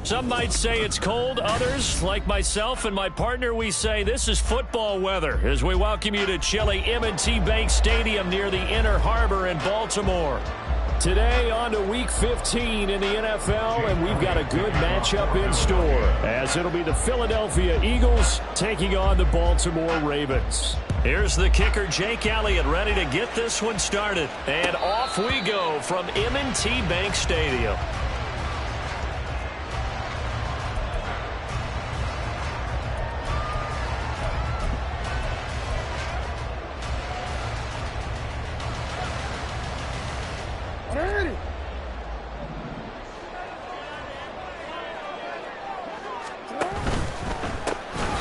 Some might say it's cold. Others, like myself and my partner, we say this is football weather as we welcome you to chilly M&T Bank Stadium near the Inner Harbor in Baltimore. Today on to Week 15 in the NFL, and we've got a good matchup in store as it'll be the Philadelphia Eagles taking on the Baltimore Ravens. Here's the kicker, Jake Elliott, ready to get this one started. And off we go from M&T Bank Stadium.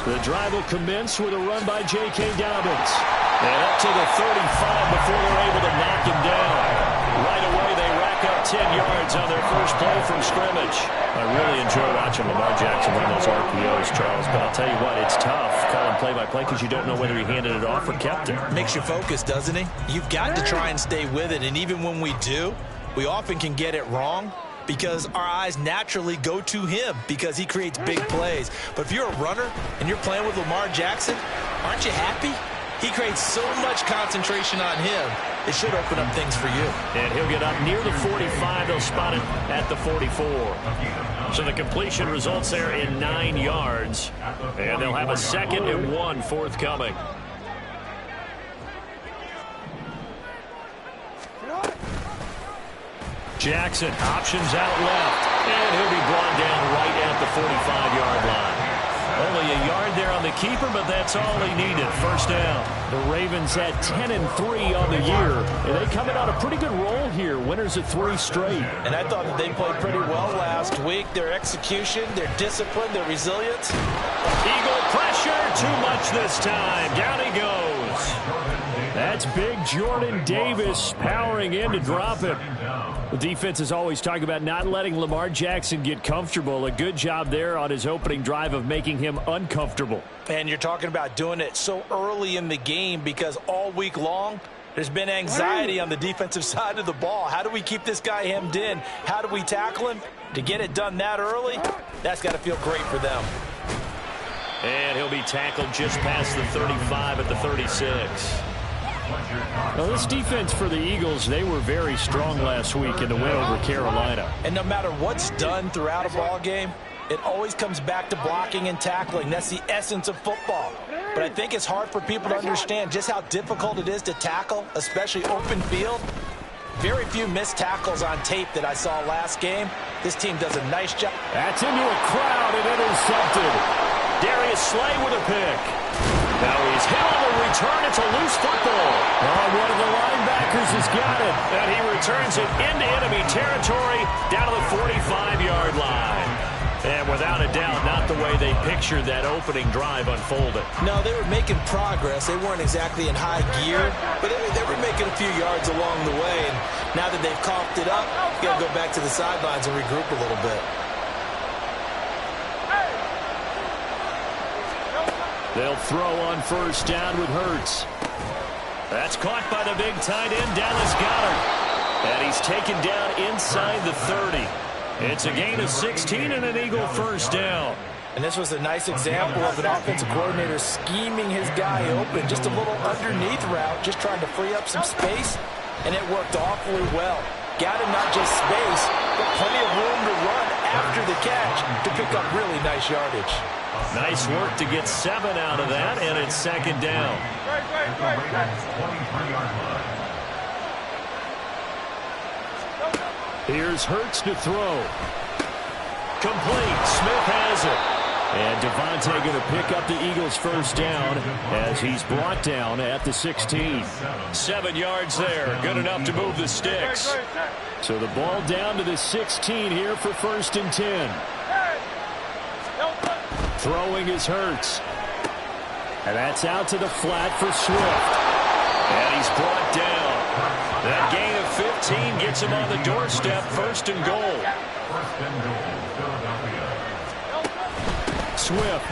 The drive will commence with a run by J.K. Dobbins. And up to the 35 before they're able to knock him down. Right away, they rack up 10 yards on their first play from scrimmage. I really enjoy watching Lamar Jackson run those RPOs, Charles, but I'll tell you what, it's tough calling play-by-play because you don't know whether he handed it off or kept it. Makes you focus, doesn't he? You've got to try and stay with it, and even when we do, we often can get it wrong because our eyes naturally go to him because he creates big plays. But if you're a runner and you're playing with Lamar Jackson, aren't you happy? He creates so much concentration on him. It should open up things for you. And he'll get up near the 45. They'll spot it at the 44. So the completion results there in 9 yards. And they'll have a 2nd and 1 forthcoming. Jackson options out left, and he'll be brought down right at the 45-yard line. Only a yard there on the keeper, but that's all he needed. First down. The Ravens had 10-3 on the year, and they come in on a pretty good roll here. Winners of 3 straight. And I thought that they played pretty well last week. Their execution, their discipline, their resilience. Eagle pressure, too much this time. Down he goes. That's big Jordan Davis powering in to drop him. The defense is always talking about not letting Lamar Jackson get comfortable. A good job there on his opening drive of making him uncomfortable. And you're talking about doing it so early in the game because all week long, there's been anxiety on the defensive side of the ball. How do we keep this guy hemmed in? How do we tackle him? To get it done that early, that's got to feel great for them. And he'll be tackled just past the 35 at the 36. Now, this defense for the Eagles, they were very strong last week in the win over Carolina. And no matter what's done throughout a ball game, it always comes back to blocking and tackling. That's the essence of football. But I think it's hard for people to understand just how difficult it is to tackle, especially open field. Very few missed tackles on tape that I saw last game. This team does a nice job. That's into a crowd and intercepted. Darius Slay with a pick. Now he's hit on the return. It's a loose football. Oh, one of the linebackers has got it. And he returns it into enemy territory down to the 45-yard line. And without a doubt, not the way they pictured that opening drive unfolded. No, they were making progress. They weren't exactly in high gear, but they were making a few yards along the way. And now that they've coughed it up, you got to go back to the sidelines and regroup a little bit. They'll throw on first down with Hurts. That's caught by the big tight end, Dallas Goedert. And he's taken down inside the 30. It's a gain of 16 and an Eagle first down. And this was a nice example of an offensive coordinator scheming his guy open. Just a little underneath route, just trying to free up some space. And it worked awfully well. Got him not just space, but plenty of room to run after the catch to pick up really nice yardage. Nice work to get 7 out of that, and it's second down. Here's Hurts to throw. Complete. Smith has it. And Devontae going to pick up the Eagles' first down as he's brought down at the 16. 7 yards there. Good enough to move the sticks. So the ball down to the 16 here for 1st and 10. Throwing is Hurts. And that's out to the flat for Swift. And he's brought down. That gain of 15 gets him on the doorstep. 1st and goal. Swift.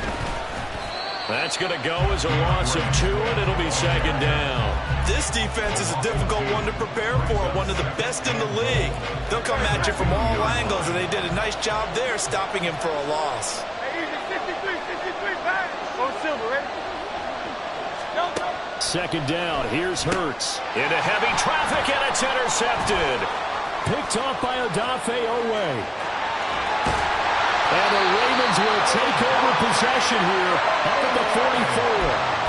That's going to go as a loss of 2, and it'll be 2nd down. This defense is a difficult one to prepare for, one of the best in the league. They'll come at you from all angles, and they did a nice job there stopping him for a loss. 2nd down. Here's Hurts. Into heavy traffic, and it's intercepted. Picked off by Odafe Owe. And the Ravens will take over possession here up at the 44.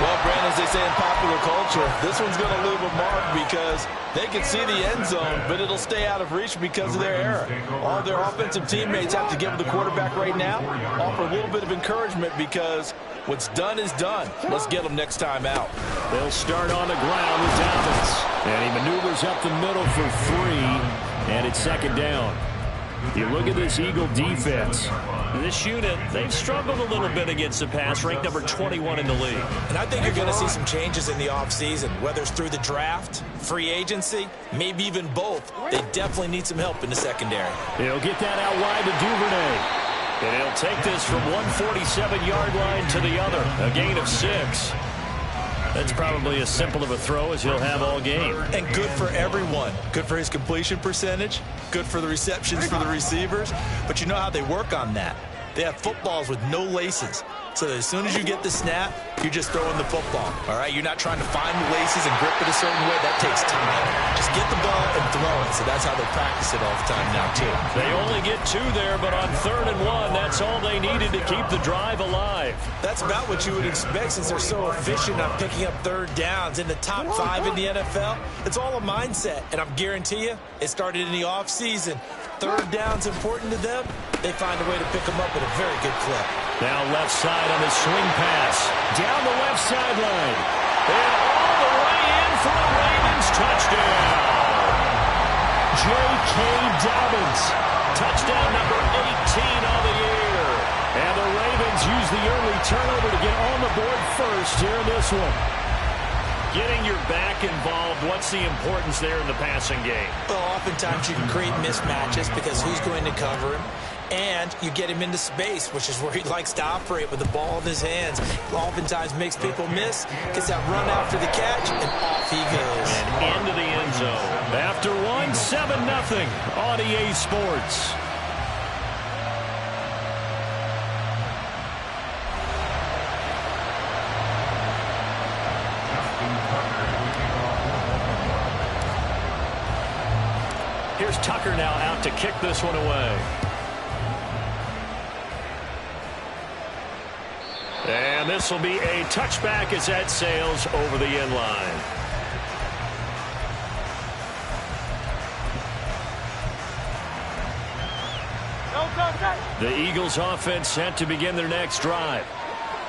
Well, Brandon, as they say in popular culture, this one's going to leave a mark because they can see the end zone, but it'll stay out of reach because of their error. All their offensive teammates have to give the quarterback right now, offer a little bit of encouragement because what's done is done. Let's get them next time out. They'll start on the ground with Dobbins. And he maneuvers up the middle for 3, and it's 2nd down. You look at this Eagle defense. This unit, they've struggled a little bit against the pass, ranked number 21 in the league. And I think you're going to see some changes in the offseason, whether it's through the draft, free agency, maybe even both. They definitely need some help in the secondary. He'll get that out wide to Duvernay. And he'll take this from one 47-yard line to the other, a gain of 6. That's probably as simple of a throw as he'll have all game. And good for everyone. Good for his completion percentage. Good for the receptions for the receivers. But you know how they work on that. They have footballs with no laces. So that as soon as you get the snap, you're just throwing the football. All right? You're not trying to find the laces and grip it a certain way. That takes time. Just get the ball and throw it. So that's how they practice it all the time now, too. They only get 2 there, but on 3rd and 1, that's all they needed to keep the drive alive. That's about what you would expect since they're so efficient on picking up 3rd downs. In the top 5 in the NFL, it's all a mindset. And I guarantee you, it started in the offseason. 3rd down's important to them. They find a way to pick them up at a very good clip. Now left side on the swing pass. Down the left sideline. And all the way in for the Ravens. Touchdown. J.K. Dobbins. Touchdown number 18 on the year. And the Ravens use the early turnover to get on the board first here in this one. Getting your back involved, what's the importance there in the passing game? Well, oftentimes you can create mismatches because who's going to cover him? And you get him into space, which is where he likes to operate with the ball in his hands. Oftentimes makes people miss, gets that run after the catch, and off he goes. And into the end zone. After 7-0 on EA Sports. Here's Tucker now out to kick this one away. And this will be a touchback as that sails over the end line. The Eagles offense set to begin their next drive.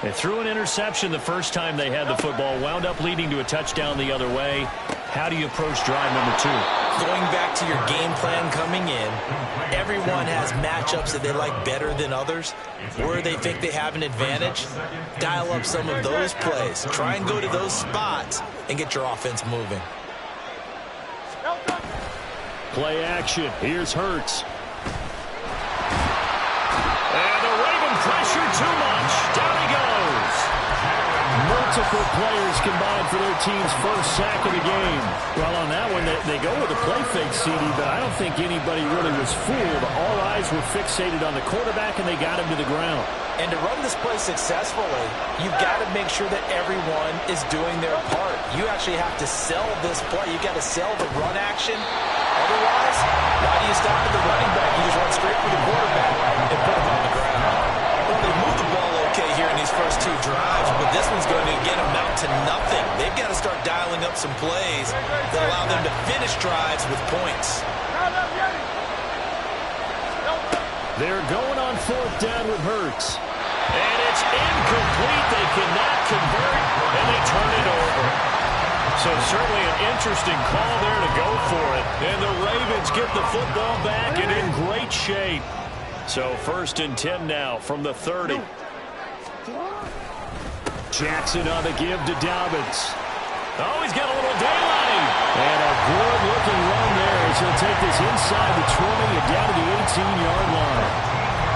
They threw an interception the first time they had the football, wound up leading to a touchdown the other way. How do you approach drive number 2? Going back to your game plan coming in, everyone has matchups that they like better than others, where they think they have an advantage. Dial up some of those plays. Try and go to those spots and get your offense moving. Play action. Here's Hurts. And the Raven pressure too much. Down he goes. Multiple players combined for their team's first sack of the game. Well, on that one, they go with a play fake, CD, but I don't think anybody really was fooled. All eyes were fixated on the quarterback, and they got him to the ground. And to run this play successfully, you've got to make sure that everyone is doing their part. You actually have to sell this play. You've got to sell the run action. Otherwise, why do you stop at the running back? You just run straight for the quarterback and put him on the ground. Well, they moved the ball okay here in these first 2 drives, but this one's going to again amount to nothing. They've got to start dialing up some plays that allow them to finish drives with points. They're going on 4th down with Hurts. And it's incomplete. They cannot convert, and they turn it over. So certainly an interesting call there to go for it. And the Ravens get the football back and in great shape. So 1st and 10 now from the 30. Jackson on the give to Dobbins. Oh, he's got a little daylight. And a good-looking run there as he'll take this inside the 20 and down to the 18-yard line.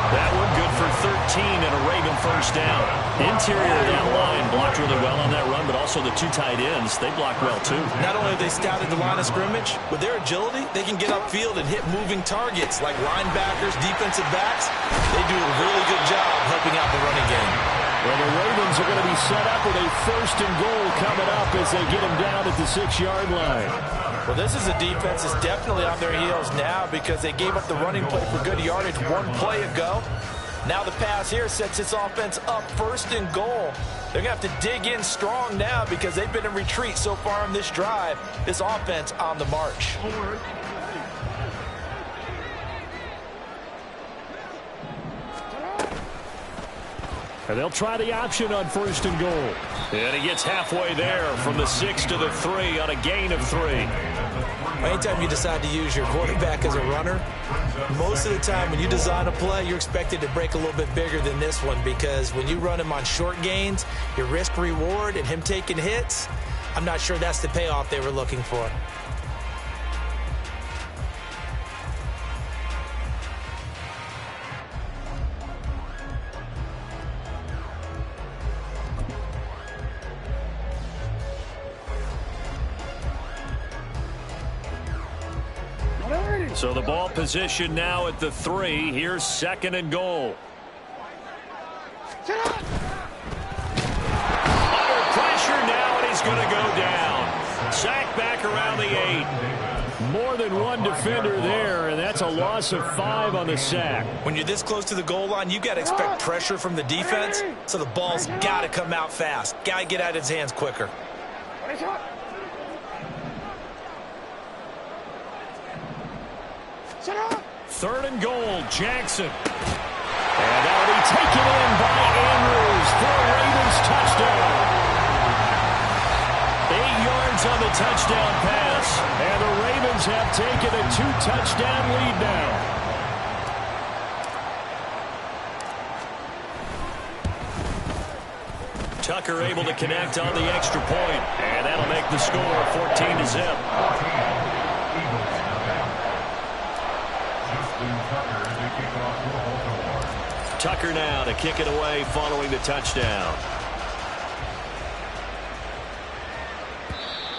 That one good for 13 and a Raven 1st down. Interior of that line blocked really well on that run, but also the 2 tight ends, they blocked well too. Not only have they scouted the line of scrimmage, with their agility, they can get upfield and hit moving targets like linebackers, defensive backs. They do a really good job helping out the running game. Well, the Ravens are going to be set up with a 1st and goal coming up as they get him down at the 6-yard line. Well, this is a defense that's definitely on their heels now because they gave up the running play for good yardage 1 play ago. Now the pass here sets its offense up 1st and goal. They're going to have to dig in strong now because they've been in retreat so far in this drive. This offense on the march. And they'll try the option on 1st and goal. And he gets halfway there from the 6 to the 3 on a gain of 3. Anytime you decide to use your quarterback as a runner, most of the time when you design a play, you're expected to break a little bit bigger than this one because when you run him on short gains, your risk-reward and him taking hits, I'm not sure that's the payoff they were looking for. So the ball position now at the 3. Here's 2nd and goal. Under pressure now, and he's going to go down. Sacked back around the 8. More than one defender there, and that's a loss of 5 on the sack. When you're this close to the goal line, you got to expect pressure from the defense, so the ball's got to come out fast. Got to get out of his hands quicker. 3rd and goal, Jackson. And that'll be taken in by Andrews for a Ravens touchdown. 8 yards on the touchdown pass. And the Ravens have taken a 2-touchdown lead now. Tucker able to connect on the extra point. And that'll make the score 14-0. Tucker now to kick it away following the touchdown.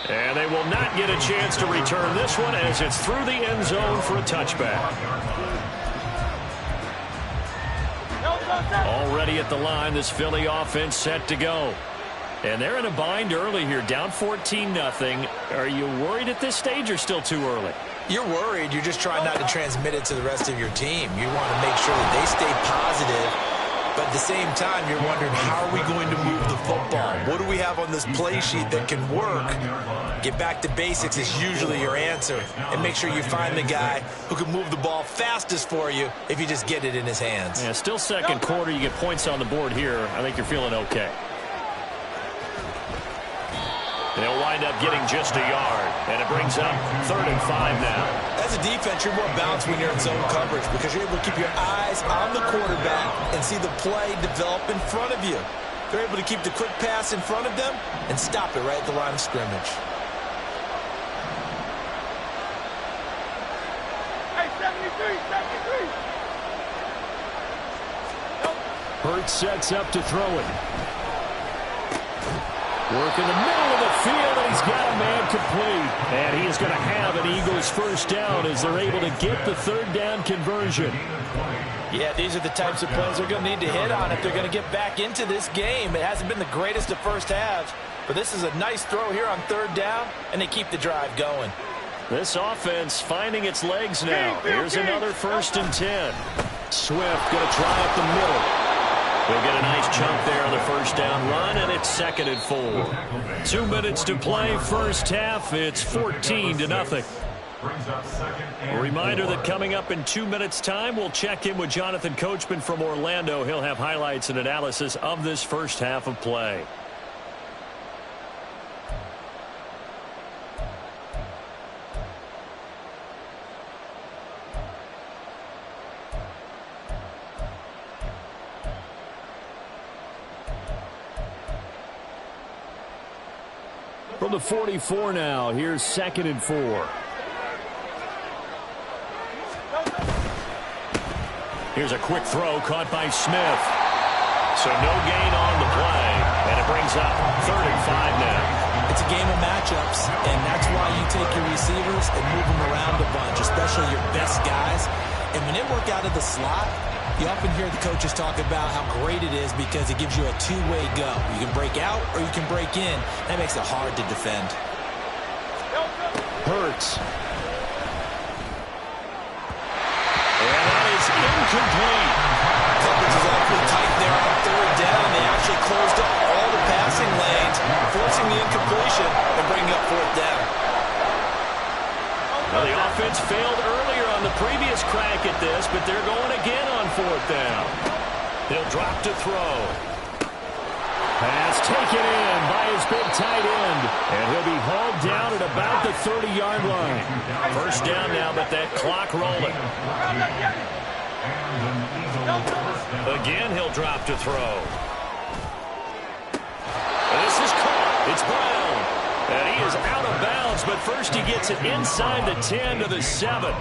And they will not get a chance to return this one as it's through the end zone for a touchback. Already at the line, this Philly offense set to go. And they're in a bind early here, down 14-0. Are you worried at this stage or still too early? You're worried. You're just trying not to transmit it to the rest of your team. You want to make sure that they stay positive, but at the same time, you're wondering, how are we going to move the football? What do we have on this play sheet that can work? Get back to basics is usually your answer, and make sure you find the guy who can move the ball fastest for you if you just get it in his hands. Yeah, still 2nd quarter. You get points on the board here. I think you're feeling okay. They'll wind up getting just a yard, and it brings up 3rd and 5 now. As a defense, you're more balanced when you're in zone coverage because you're able to keep your eyes on the quarterback and see the play develop in front of you. They're able to keep the quick pass in front of them and stop it right at the line of scrimmage. Hey, 73. Hurts sets up to throw it. Work in the middle of the field, and he's got a man complete. And he is going to have an Eagles 1st down as they're able to get the 3rd down conversion. Yeah, these are the types of plays they're going to need to hit on if they're going to get back into this game. It hasn't been the greatest of first halves, but this is a nice throw here on 3rd down, and they keep the drive going. This offense finding its legs now. Here's another 1st and 10. Swift going to try up the middle. They'll get a nice chunk there on the 1st down run, and it's 2nd and 4. 2 minutes to play, 1st half. It's 14-0. A reminder that coming up in 2 minutes' time, we'll check in with Jonathan Coachman from Orlando. He'll have highlights and analysis of this first half of play. From the 44 now, here's 2nd and 4. Here's a quick throw caught by Smith. So no gain on the play, and it brings up 3rd and 5 now. It's a game of matchups, and that's why you take your receivers and move them around a bunch, especially your best guys. And when they work out of the slot, you often hear the coaches talk about how great it is because it gives you a two-way go. You can break out or you can break in. That makes it hard to defend. Hurts. And that is incomplete. Coverage is awfully tight there on 3rd down. They actually closed up all the passing lanes, forcing the incompletion and bringing up 4th down. Well, the offense failed earlier on the previous crack at this, but they're going again on 4th down. He'll drop to throw. Pass taken in by his big tight end, and he'll be hauled down at about the 30-yard line. 1st down now, but that clock rolling. Again, he'll drop to throw. This is caught. It's Brown. And he is out of bounds, but first he gets it inside the 10 to the 7.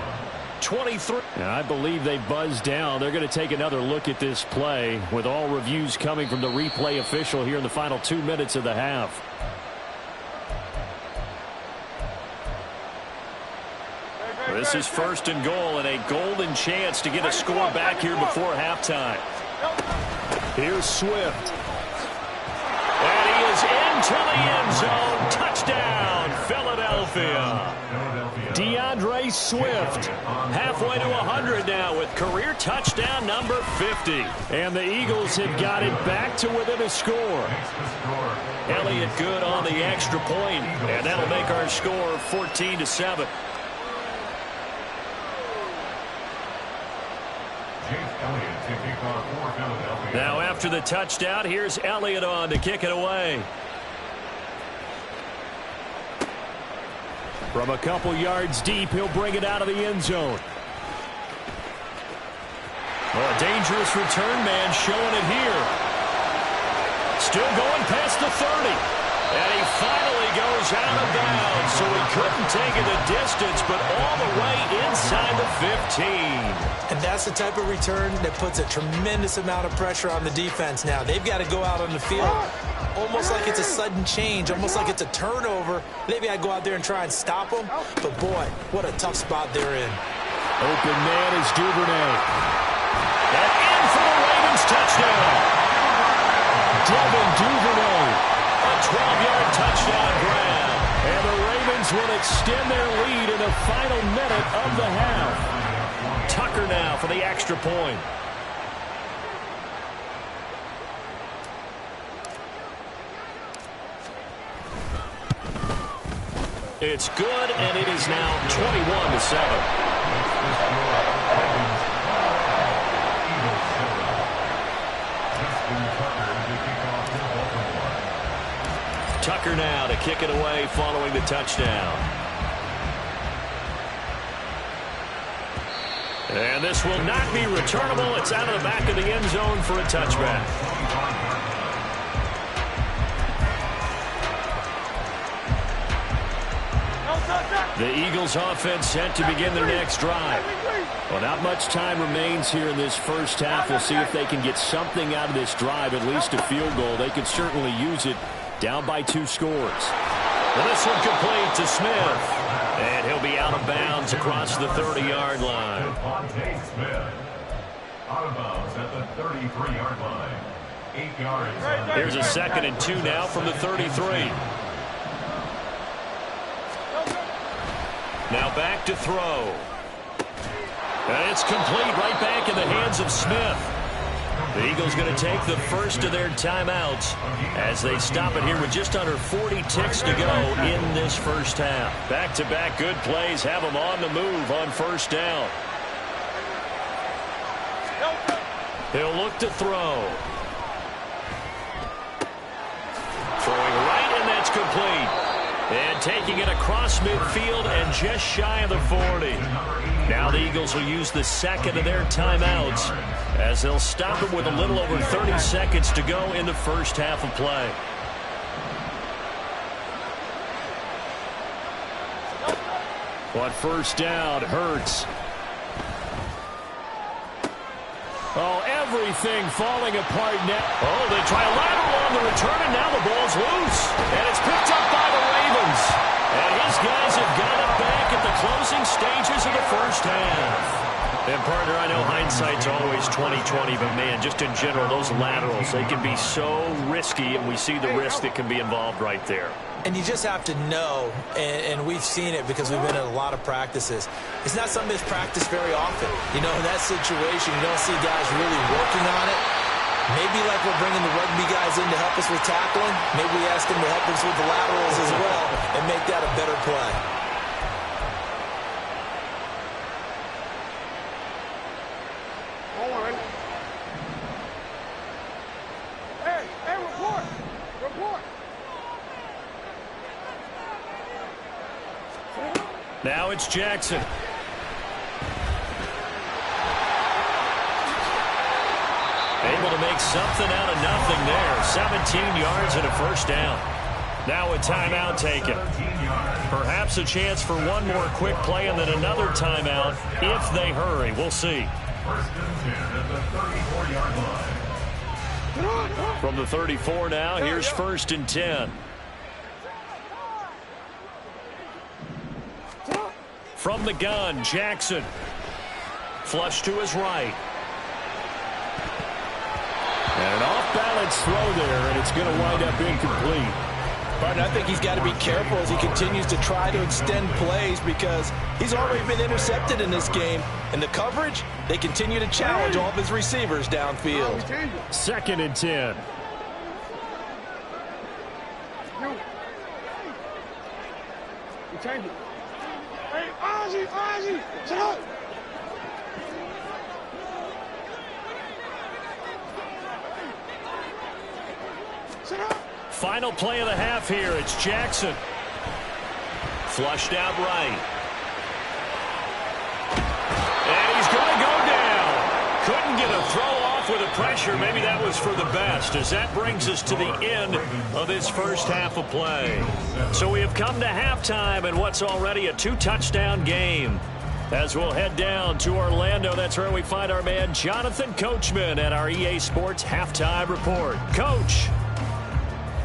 23. And I believe they buzzed down. They're going to take another look at this play with all reviews coming from the replay official here in the final 2 minutes of the half. This is 1st and goal and a golden chance to get a score back here before halftime. Here's Swift. And he is into the end zone. Touchdown, Philadelphia. DeAndre Swift halfway to 100 now with career touchdown number 50. And the Eagles have got it back to within a score. Elliott good on the extra point, and that'll make our score 14-7. Now after the touchdown, here's Elliott on to kick it away. From a couple yards deep, he'll bring it out of the end zone. Well, a dangerous return man showing it here. Still going past the 30. And he finally goes out of bounds, so he couldn't take it the distance, but all the way inside the 15. And that's the type of return that puts a tremendous amount of pressure on the defense now. They've got to go out on the field almost like it's a sudden change, almost like it's a turnover. They've got to go out there and try and stop them. But, boy, what a tough spot they're in. Open man is Duvernay. And in for the Ravens touchdown. Devin Duvernay. A 12-yard touchdown grab. And the Ravens will extend their lead in the final minute of the half. Tucker now for the extra point. It's good, and it is now 21-7. Tucker now to kick it away following the touchdown. And this will not be returnable. It's out of the back of the end zone for a touchback. The Eagles offense set to begin their next drive. Well, not much time remains here in this first half. We'll see if they can get something out of this drive, at least a field goal. They could certainly use it. Down by 2 scores. Well, this one complete to Smith. And he'll be out of bounds across the 30-yard line. Out of bounds at the 33-yard line. 8 yards. Here's a 2nd and 2 now from the 33. Now back to throw. And it's complete right back in the hands of Smith. The Eagles going to take the first of their timeouts as they stop it here with just under 40 ticks to go in this first half. Back-to-back good plays have them on the move on first down. He'll look to throw. Throwing right, and that's complete. And taking it across midfield and just shy of the 40. Now the Eagles will use the second of their timeouts as they'll stop it with a little over 30 seconds to go in the first half of play. On first down, Hurts. Oh, everything falling apart now. Oh, they try a lateral on the return, and now the ball's loose. And it's picked up by the Ravens. And his guys have got it back at the closing stages of the first half. And, partner, I know hindsight's always 20/20, but, man, just in general, those laterals, they can be so risky, and we see the risk that can be involved right there. And you just have to know, and we've seen it because we've been in a lot of practices. It's not something that's practiced very often. You know, in that situation, you don't see guys really working on it. Maybe like we're bringing the rugby guys in to help us with tackling, maybe we ask them to help us with the laterals as well and make that a better play. Now it's Jackson. Able to make something out of nothing there. 17 yards and a first down. Now a timeout taken. Perhaps a chance for one more quick play and then another timeout if they hurry. We'll see. First and 10 at the 34-yard line. From the 34 now, here's first and 10. From the gun, Jackson. Flush to his right. And an off-balance throw there, and it's going to wind up incomplete. But I think he's got to be careful as he continues to try to extend plays because he's already been intercepted in this game. And the coverage, they continue to challenge all of his receivers downfield. Second and 10. Change it. Hey, Ozzy, shut up. Shut up. Final play of the half here. It's Jackson. Flushed out right. And he's going to go down. Couldn't get a throw off with the pressure. Maybe that was for the best, as that brings us to the end of this first half of play. So we have come to halftime in what's already a two-touchdown game. As we'll head down to Orlando, that's where we find our man Jonathan Coachman at our EA Sports Halftime Report. Coach,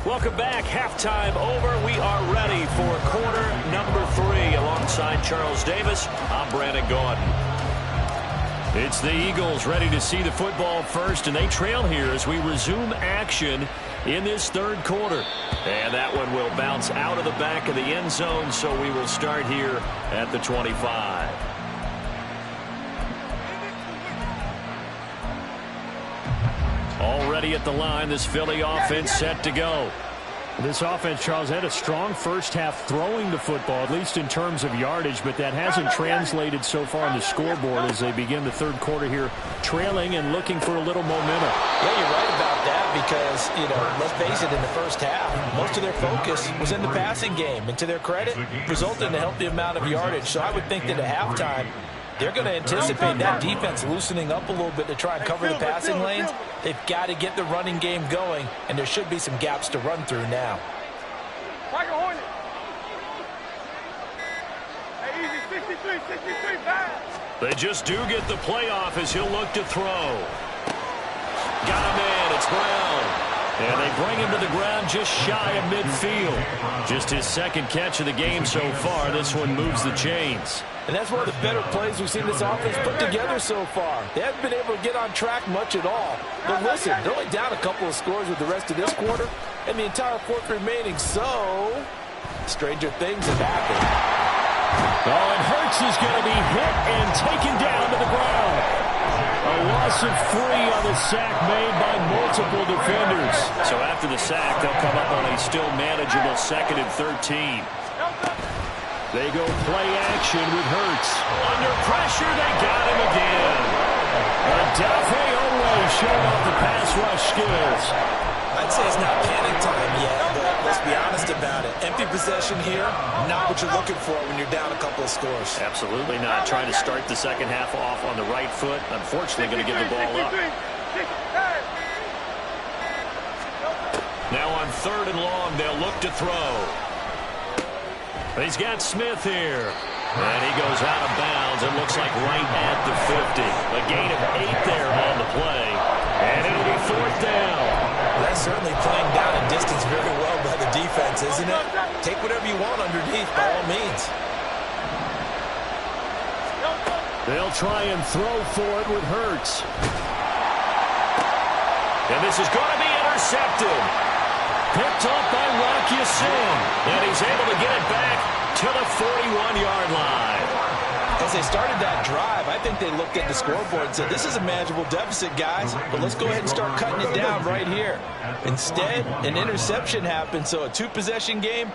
welcome back. Halftime over. We are ready for quarter number 3. Alongside Charles Davis, I'm Brandon Gaudin. It's the Eagles ready to see the football first, and they trail here as we resume action in this third quarter. And that one will bounce out of the back of the end zone, so we will start here at the 25. Already at the line, this Philly offense set to go. This offense, Charles, had a strong first half throwing the football, at least in terms of yardage, but that hasn't translated so far on the scoreboard as they begin the third quarter here, trailing and looking for a little momentum. Yeah, you're right about that because, you know, let's face it, in the first half, most of their focus was in the passing game. And to their credit, resulted in a healthy amount of yardage. So I would think that at halftime, they're going to anticipate that defense loosening up a little bit to try and cover the passing lanes. They've got to get the running game going, and there should be some gaps to run through now. They just do get the playoff as he'll look to throw. Got a man. It's Brown. And they bring him to the ground just shy of midfield. Just his second catch of the game so far. This one moves the chains. And that's one of the better plays we've seen this offense put together so far. They haven't been able to get on track much at all. But listen, they're only down a couple of scores with the rest of this quarter and the entire fourth remaining. So, stranger things have happened. Oh, and Hurts is going to be hit and taken down to the ground. A loss of 3 on the sack made by multiple defenders. So after the sack, they'll come up on a still manageable 2nd and 13. They go play action with Hurts. Under pressure, they got him again. Odafe Oweh showing off the pass rush skills. I'd say it's not panic time yet, but let's be honest about it. Empty possession here, not what you're looking for when you're down a couple of scores. Absolutely not. Trying to start the second half off on the right foot. Unfortunately, going to give the ball up. Now on 3rd and long, they'll look to throw. He's got Smith here. And he goes out of bounds. It looks like right at the 50. A gain of 8 there on the play. And it'll be 4th down. That's certainly playing down a distance very well by the defense, isn't it? Take whatever you want underneath, by all means. They'll try and throw for it with Hurts. And this is going to be intercepted. Picked up by Rocky Sin. And he's able to get it back to the 41-yard line. As they started that drive, I think they looked at the scoreboard and said, this is a manageable deficit, guys, but let's go ahead and start cutting it down right here. Instead, an interception happened, so a 2-possession game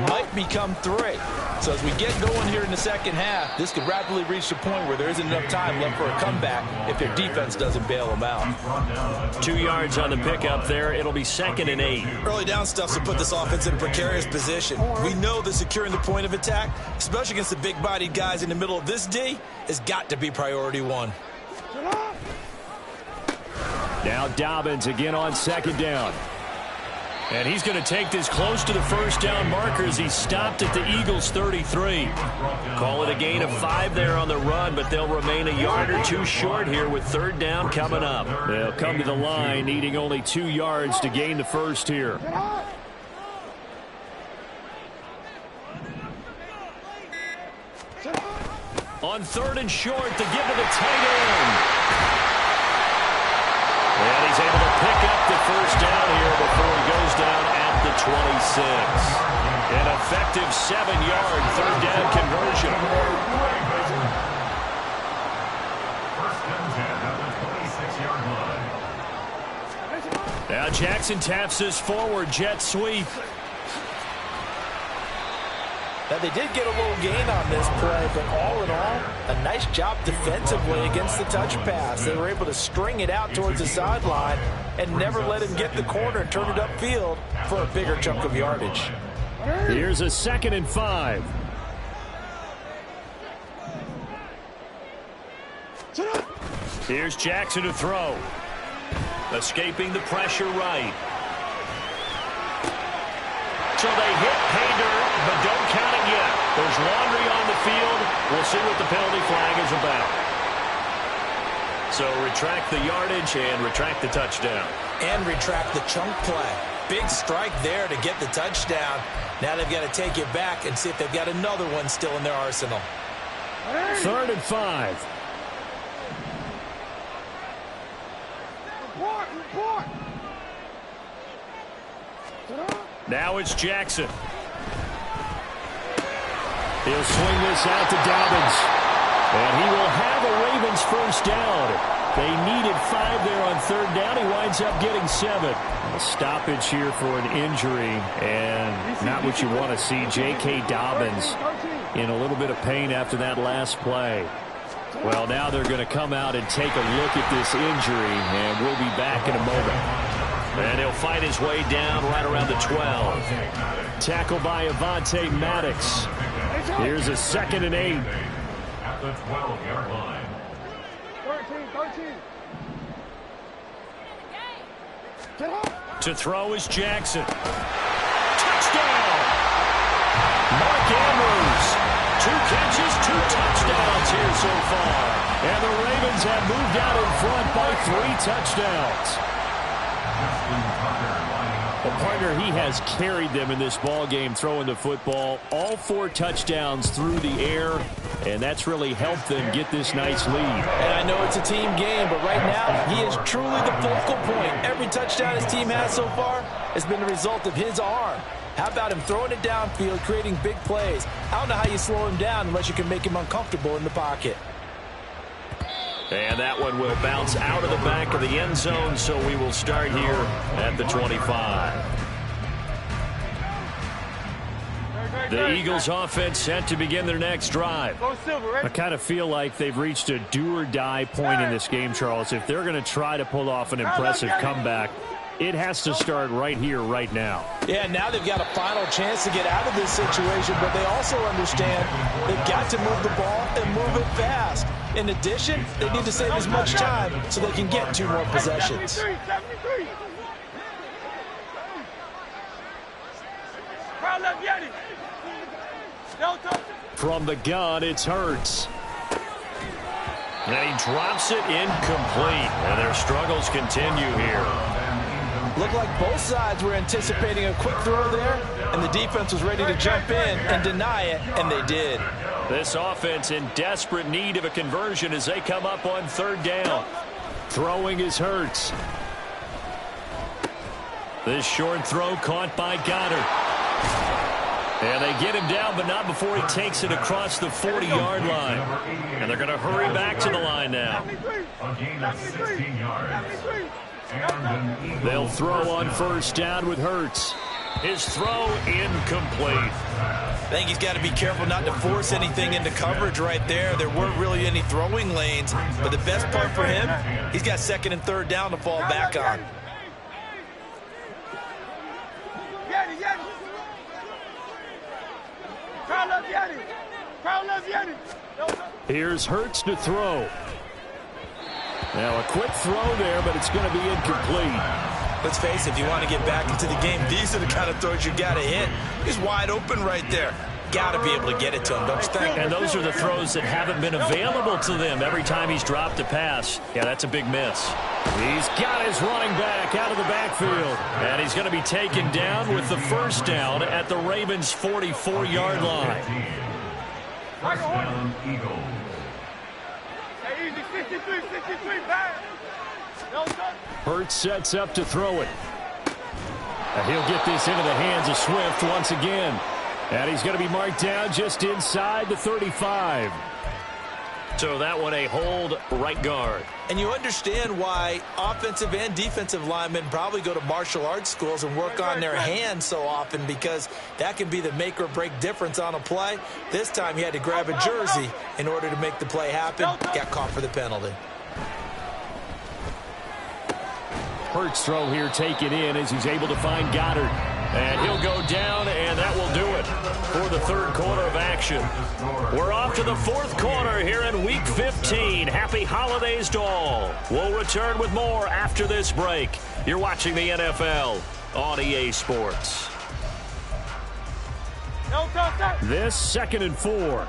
might become 3. So as we get going here in the second half, this could rapidly reach the point where there isn't enough time left for a comeback if their defense doesn't bail them out. 2 yards on the pickup there. It'll be 2nd and 8. Early down stuff will put this offense in a precarious position. We know that securing the point of attack, especially against the big-bodied guys in the middle of this D, has got to be priority 1. Now Dobbins again on 2nd down. And he's going to take this close to the first down marker as he stopped at the Eagles' 33. Call it a gain of 5 there on the run, but they'll remain a yard or 2 short here with 3rd down coming up. They'll come to the line needing only 2 yards to gain the first here. On 3rd and short, to give to the tight end. And he's able to pick up the first down here before he goes down at the 26. An effective 7-yard 3rd down conversion. First and 10 at the 26-yard line. Now Jackson taps this forward jet sweep. Now, they did get a little gain on this play, but all in all, a nice job defensively against the touch pass. They were able to string it out towards the sideline and never let him get the corner and turn it upfield for a bigger chunk of yardage. Here's a 2nd and 5. Here's Jackson to throw. Escaping the pressure right. So they hit pay dirt, but don't count it yet. There's laundry on the field. We'll see what the penalty flag is about. So retract the yardage and retract the touchdown. And retract the chunk play. Big strike there to get the touchdown. Now they've got to take it back and see if they've got another one still in their arsenal. 3rd and 5. Now it's Jackson. He'll swing this out to Dobbins. And he will have a Ravens first down. They needed 5 there on 3rd down. He winds up getting 7. A stoppage here for an injury, and not what you want to see. J.K. Dobbins in a little bit of pain after that last play. Well, now they're going to come out and take a look at this injury, and we'll be back in a moment. And he'll fight his way down right around the 12. Tackled by Avonte Maddox. Here's a 2nd and 8. At the 12-yard line. 13. To throw is Jackson. Touchdown! Mark Andrews. 2 catches, 2 touchdowns here so far. And the Ravens have moved out in front by 3 touchdowns. Well, partner, he has carried them in this ball game throwing the football. All 4 touchdowns through the air, and that's really helped them get this nice lead. And I know it's a team game, but right now he is truly the focal point. Every touchdown his team has so far has been the result of his arm. How about him throwing it downfield, creating big plays? I don't know how you slow him down unless you can make him uncomfortable in the pocket. And that one will bounce out of the back of the end zone, so we will start here at the 25. The Eagles offense set to begin their next drive. I kind of feel like they've reached a do-or-die point in this game, Charles. If they're going to try to pull off an impressive comeback, it has to start right here, right now. Yeah, now they've got a final chance to get out of this situation, but they also understand they've got to move the ball and move it fast. In addition, they need to save as much time so they can get 2 more possessions. From the gun, it's Hurts. And he drops it incomplete. And their struggles continue here. Looked like both sides were anticipating a quick throw there, and the defense was ready to jump in and deny it, and they did. This offense in desperate need of a conversion as they come up on 3rd down. Throwing is Hurts. This short throw caught by Goddard. And they get him down, but not before he takes it across the 40-yard line. And they're going to hurry back to the line now. A gain of 16 yards. They'll throw on 1st down with Hurts. His throw incomplete. I think he's got to be careful not to force anything into coverage right there. There weren't really any throwing lanes, but the best part for him, he's got 2nd and 3rd down to fall back on. Here's Hurts to throw. Now a quick throw there, but it's going to be incomplete. Let's face it, if you want to get back into the game, these are the kind of throws you got to hit. He's wide open right there. Got to be able to get it to him, don't you think? And those are the throws that haven't been available to them every time he's dropped a pass. Yeah, that's a big miss. He's got his running back out of the backfield. And he's going to be taken down with the 1st down at the Ravens' 44-yard line. 1st down, Eagles. Hurts sets up to throw it. And he'll get this into the hands of Swift once again. And he's going to be marked down just inside the 35. So that one a hold, right guard. And you understand why offensive and defensive linemen probably go to martial arts schools and work on their hands so often, because that can be the make or break difference on a play. This time he had to grab a jersey in order to make the play happen. Got caught for the penalty. Hurts throw here taken in as he's able to find Goddard. And he'll go down, and that will do it for the 3rd quarter of action. We're off to the 4th quarter here in Week 15. Happy holidays to all. We'll return with more after this break. You're watching the NFL on EA Sports. This 2nd and 4.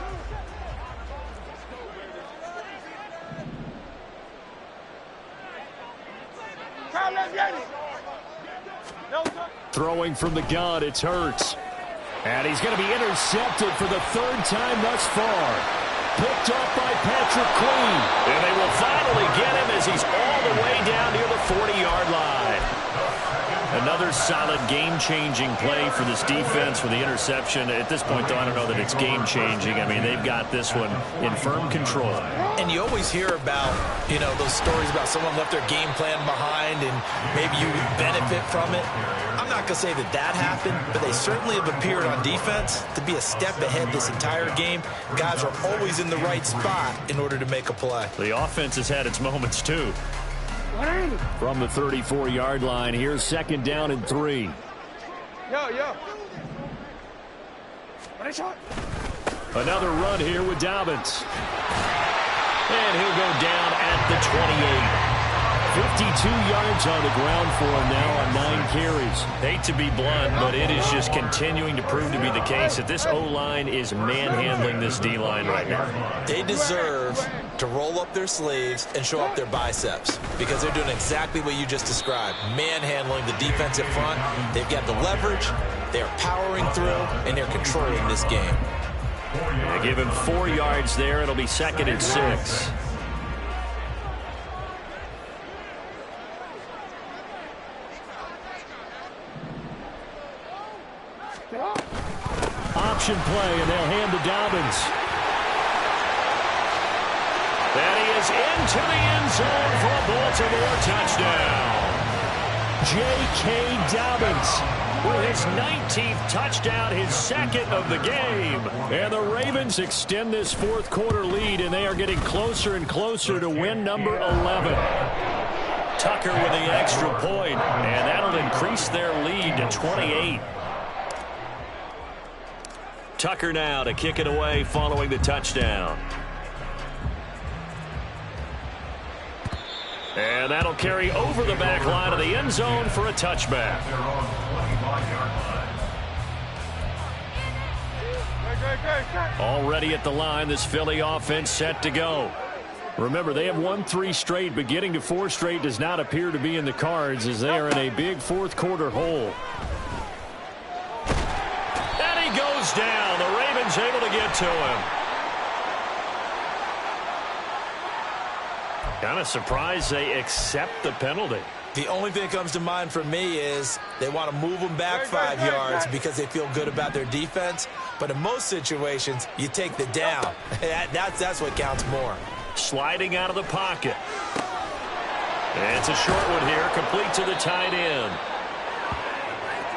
Throwing from the gun, it's Hurts. And he's going to be intercepted for the 3rd time thus far. Picked up by Patrick Queen. And they will finally get him as he's all the way down near the 40-yard line. Another solid game-changing play for this defense with the interception. At this point, though, I don't know that it's game-changing. I mean, they've got this one in firm control. And you always hear about, those stories about someone left their game plan behind and maybe you benefit from it. I'm not going to say that happened, but they certainly have appeared on defense to be a step ahead this entire game. Guys are always in the right spot in order to make a play. The offense has had its moments, too. From the 34-yard line, here's 2nd down and 3. Another run here with Dobbins. And he'll go down at the 28. 52 yards on the ground for him now on 9 carries. Hate to be blunt, but it is just continuing to prove to be the case that this O-line is manhandling this D-line right now. They deserve to roll up their sleeves and show up their biceps, because they're doing exactly what you just described, manhandling the defensive front. They've got the leverage, they're powering through, and they're controlling this game. They give him 4 yards there. It'll be 2nd and 6. Option play, and they'll hand to Dobbins. And he is into the end zone for a Baltimore touchdown. J.K. Dobbins with his 19th touchdown, his second of the game. And the Ravens extend this fourth quarter lead, and they are getting closer and closer to win number 11. Tucker with the extra point, and that'll increase their lead to 28. Tucker now to kick it away following the touchdown. And that'll carry over the back line of the end zone for a touchback. Already at the line, this Philly offense set to go. Remember, they have won 3 straight, but getting to 4 straight does not appear to be in the cards as they are in a big fourth quarter hole. And he goes down. The Ravens able to get to him. Kind of surprised they accept the penalty. The only thing that comes to mind for me is they want to move them back 5 yards because they feel good about their defense. But in most situations, you take the down. That's what counts more. Sliding out of the pocket. And it's a short one here, complete to the tight end.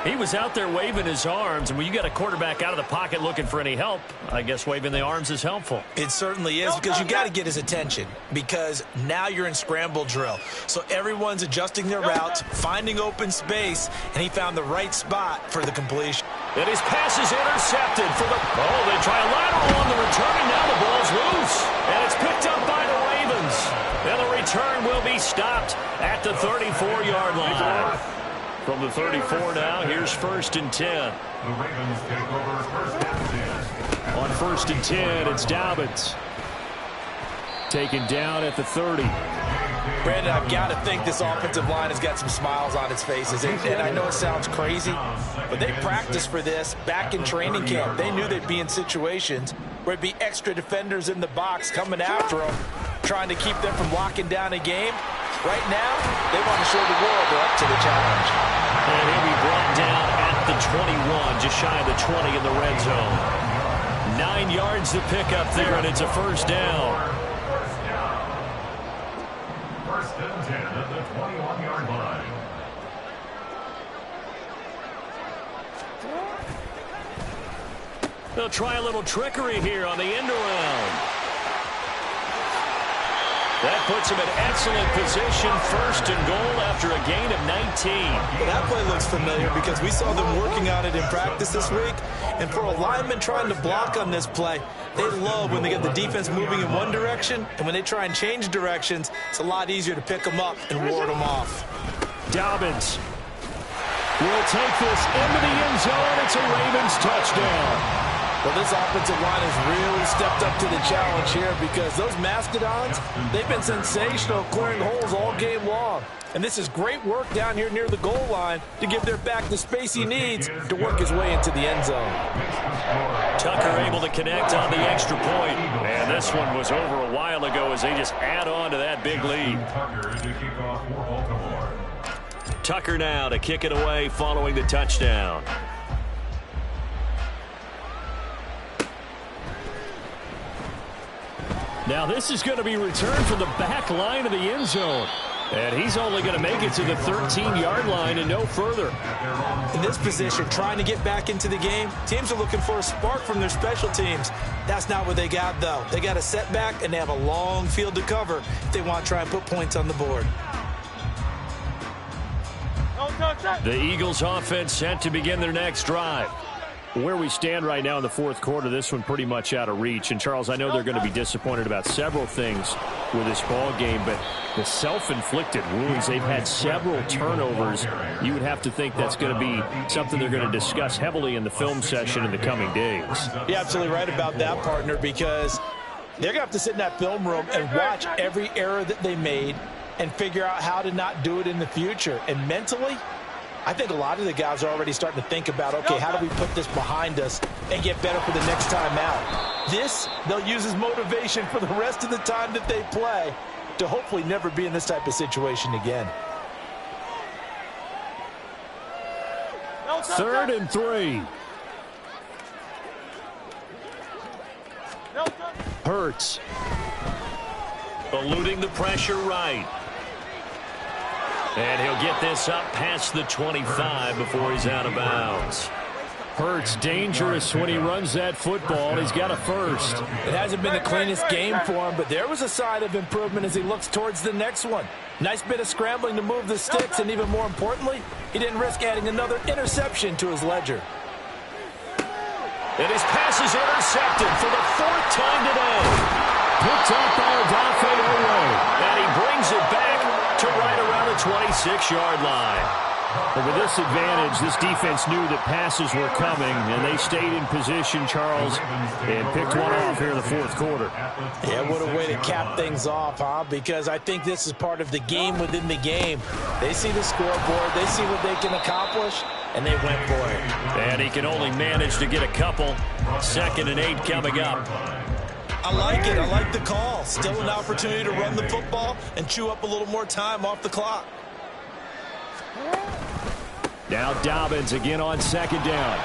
He was out there waving his arms, and when you got a quarterback out of the pocket looking for any help, I guess waving the arms is helpful. It certainly is, because you got to get his attention, because now you're in scramble drill. So everyone's adjusting their routes, finding open space, and he found the right spot for the completion. And his pass is intercepted for the... Oh, they try a lateral on the return, and now the ball's loose. And it's picked up by the Ravens. And the return will be stopped at the 34-yard line. From the 34 now, here's 1st and 10. The Ravens take over 1st and 10. On 1st and 10, it's Dobbins. Taken down at the 30. Brandon, I've got to think this offensive line has got some smiles on its faces. And I know it sounds crazy, but they practiced for this back in training camp. They knew they'd be in situations where it'd be extra defenders in the box coming after them, trying to keep them from locking down a game. Right now, they want to show the world they're up to the challenge. And he'll be brought down at the 21, just shy of the 20 in the red zone. 9 yards to pick up there, and it's a 1st down. 1st and 10 at the 21-yard line. They'll try a little trickery here on the end around. That puts him in excellent position, 1st and goal after a gain of 19. Well, that play looks familiar because we saw them working on it in practice this week. And for a lineman trying to block on this play, they love when they get the defense moving in one direction. And when they try and change directions, it's a lot easier to pick them up and ward them off. Dobbins will take this into the end zone. It's a Ravens touchdown. Well, this offensive line has really stepped up to the challenge here because those Mastodons, they've been sensational clearing holes all game long. And this is great work down here near the goal line to give their back the space he needs to work his way into the end zone. Tucker able to connect on the extra point. And this one was over a while ago as they just add on to that big lead. Tucker now to kick it away following the touchdown. Now this is going to be returned from the back line of the end zone. And he's only going to make it to the 13-yard line and no further. In this position, trying to get back into the game, teams are looking for a spark from their special teams. That's not what they got, though. They got a setback, and they have a long field to cover if they want to try and put points on the board. The Eagles offense set to begin their next drive. Where we stand right now in the fourth quarter, this one pretty much out of reach. And, Charles, I know they're going to be disappointed about several things with this ball game, but the self-inflicted wounds, they've had several turnovers. You would have to think that's going to be something they're going to discuss heavily in the film session in the coming days. You're absolutely right about that, partner, because they're going to have to sit in that film room and watch every error that they made and figure out how to not do it in the future. And mentally, I think a lot of the guys are already starting to think about, okay, how do we put this behind us and get better for the next time out? This, they'll use as motivation for the rest of the time that they play to hopefully never be in this type of situation again. 3rd and 3. Hurts. eluding the pressure right. And he'll get this up past the 25 before he's out of bounds. Hurts dangerous when he runs that football. He's got a first. It hasn't been the cleanest game for him, but there was a sign of improvement as he looks towards the next one. Nice bit of scrambling to move the sticks, and even more importantly, he didn't risk adding another interception to his ledger. And his pass is intercepted for the 4th time today. Picked up by Odafe Oweh. And he brings it back to right around the 26-yard line. But with this advantage, this defense knew that passes were coming, and they stayed in position, Charles, and picked one off here in the 4th quarter. Yeah, what a way to cap things off, huh? Because I think this is part of the game within the game. They see the scoreboard, they see what they can accomplish, and they went for it. And he can only manage to get a couple. 2nd and 8 coming up. I like it. I like the call. Still an opportunity to run the football and chew up a little more time off the clock. Now Dobbins again on 2nd down.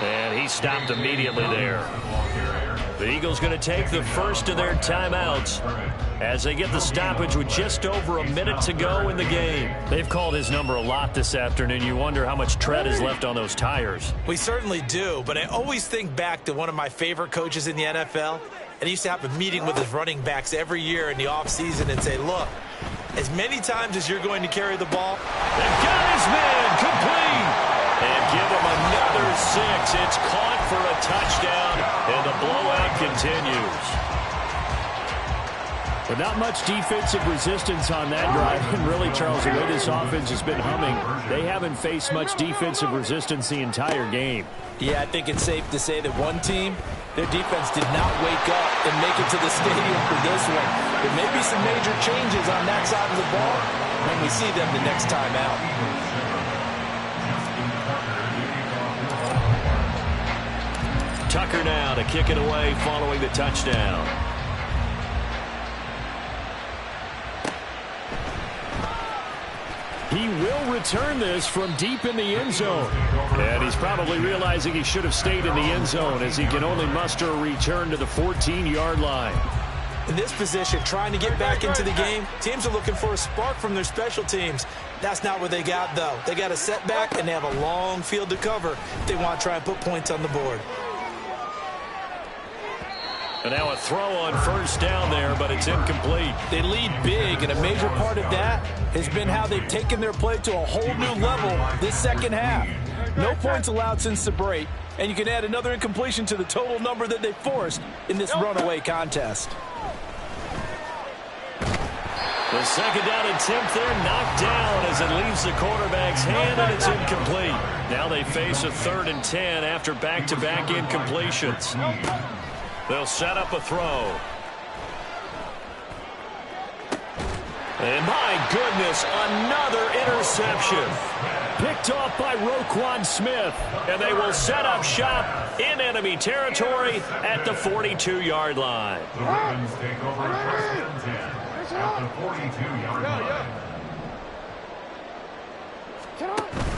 And he stopped immediately there. The Eagles going to take the first of their timeouts as they get the stoppage with just over a minute to go in the game. They've called his number a lot this afternoon. You wonder how much tread is left on those tires. We certainly do, but I always think back to one of my favorite coaches in the NFL, and he used to have a meeting with his running backs every year in the offseason and say, look, as many times as you're going to carry the ball, they've got his man complete. And give him another 6. It's caught for a touchdown, and the blowout continues. But not much defensive resistance on that drive. And really, Charles, the way this offense has been humming, they haven't faced much defensive resistance the entire game. Yeah, I think it's safe to say that one team, their defense did not wake up and make it to the stadium for this one. There may be some major changes on that side of the ball when we see them the next time out. Tucker now to kick it away following the touchdown. He will return this from deep in the end zone. And he's probably realizing he should have stayed in the end zone as he can only muster a return to the 14-yard line. In this position, trying to get back into the game, teams are looking for a spark from their special teams. That's not what they got, though. They got a setback, and they have a long field to cover if they want to try and put points on the board. And now a throw on 1st down there, but it's incomplete. They lead big, and a major part of that has been how they've taken their play to a whole new level this 2nd half. No points allowed since the break, and you can add another incompletion to the total number that they forced in this runaway contest. The 2nd down attempt there knocked down as it leaves the quarterback's hand, and it's incomplete. Now they face a 3rd and 10 after back-to-back incompletions. They'll set up a throw. And my goodness, another interception. Picked off by Roquan Smith. And they will set up shop in enemy territory at the 42-yard line. Ravens take over 1st and 10 at the 42-yard line.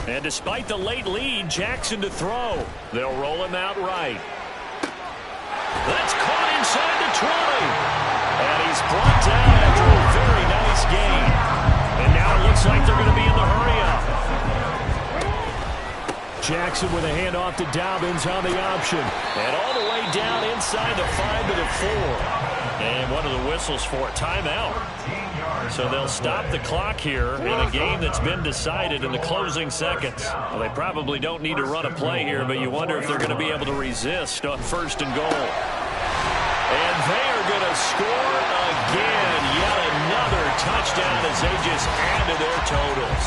And despite the late lead, Jackson to throw. They'll roll him out right. That's caught inside the 20. And he's brought down after a very nice gain. And now it looks like they're going to be in the hurry-up. Jackson with a handoff to Dobbins on the option. And all the way down inside the 5 to the 4. And one of the whistles for a timeout. So they'll stop the clock here in a game that's been decided in the closing seconds. Well, they probably don't need to run a play here, but you wonder if they're going to be able to resist on 1st and goal. And they are going to score again. Yet another touchdown as they just add to their totals.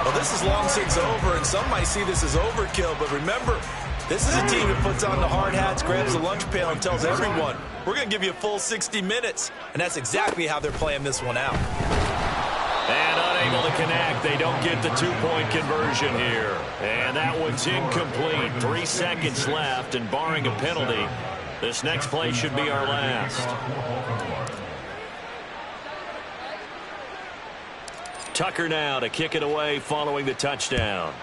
Well, this is long since over, and some might see this as overkill, but remember, this is a team that puts on the hard hats, grabs the lunch pail, and tells everyone, we're going to give you a full 60 minutes. And that's exactly how they're playing this one out. And unable to connect. They don't get the 2-point conversion here. And that one's incomplete. 3 seconds left, and barring a penalty, this next play should be our last. Tucker now to kick it away following the touchdown.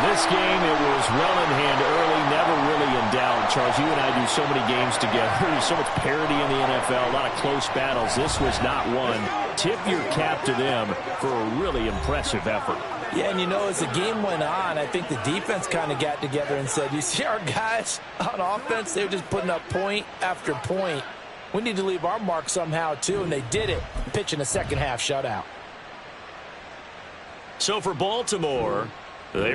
This game, it was well in hand early, never really in doubt. Charles, you and I do so many games together. There's so much parity in the NFL, a lot of close battles. This was not one. Tip your cap to them for a really impressive effort. Yeah, and you know, as the game went on, I think the defense kind of got together and said, you see our guys on offense, they're just putting up point after point. We need to leave our mark somehow, too, and they did it, pitching a second-half shutout. So for Baltimore, they